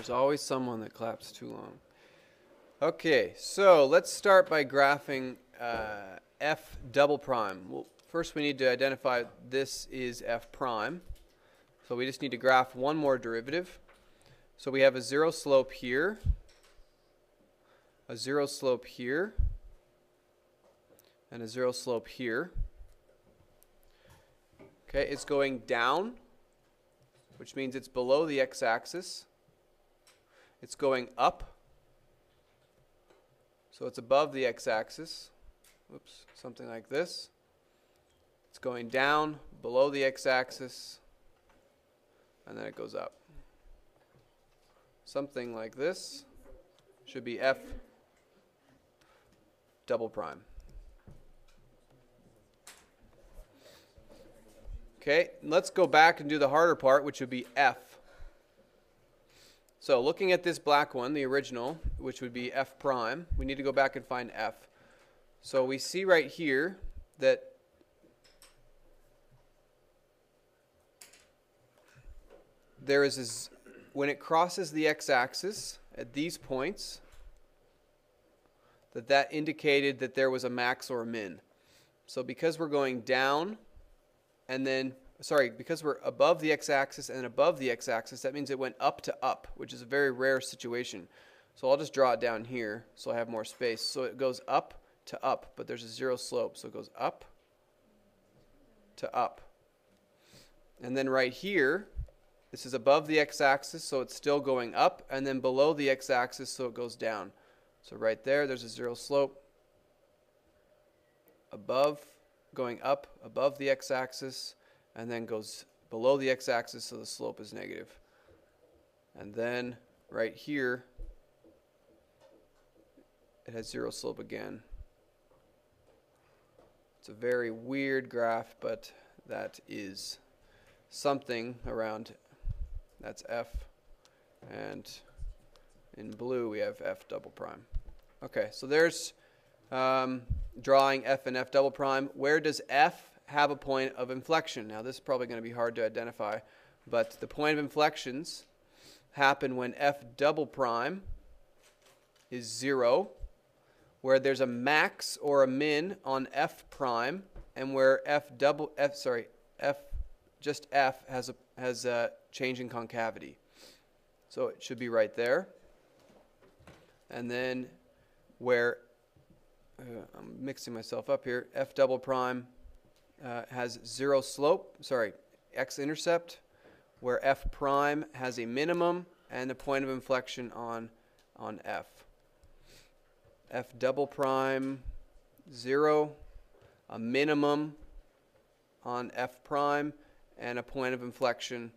There's always someone that claps too long. Okay, so let's start by graphing f double prime. Well, first we need to identify this is f prime. So we just need to graph one more derivative. So we have a zero slope here, a zero slope here, and a zero slope here. Okay, it's going down, which means it's below the x-axis. It's going up, so it's above the x-axis. Oops, something like this. It's going down, below the x-axis, and then it goes up. Something like this should be f double prime. Okay, let's go back and do the harder part, which would be f. So looking at this black one, the original, which would be f prime, we need to go back and find f. So we see right here that there is when it crosses the x-axis at these points, that indicated that there was a max or a min. So because we're going down and then, because we're above the x-axis and above the x-axis, that means it went up to up, which is a very rare situation. So I'll just draw it down here so I have more space. So it goes up to up, but there's a zero slope. So it goes up to up. And then right here, this is above the x-axis, so it's still going up, and then below the x-axis, so it goes down. So right there, there's a zero slope. Above, going up above the x-axis, and then goes below the x-axis, so the slope is negative. And then right here, it has zero slope again. It's a very weird graph, but that is something around, that's f, and in blue we have f double prime. Okay, so there's drawing f and f double prime. Where does f have a point of inflection? Now this is probably going to be hard to identify, but the point of inflections happen when f double prime is 0, where there's a max or a min on f prime, and where f has a change in concavity. So it should be right there. And then where I'm mixing myself up here, f double prime has zero slope, x-intercept, where f prime has a minimum and a point of inflection on f. F double prime 0, a minimum on f prime, and a point of inflection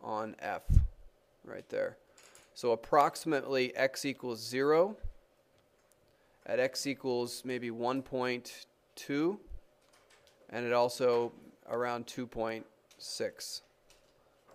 on f right there. So approximately x equals 0 at x equals maybe 1.2, and it also around 2.6.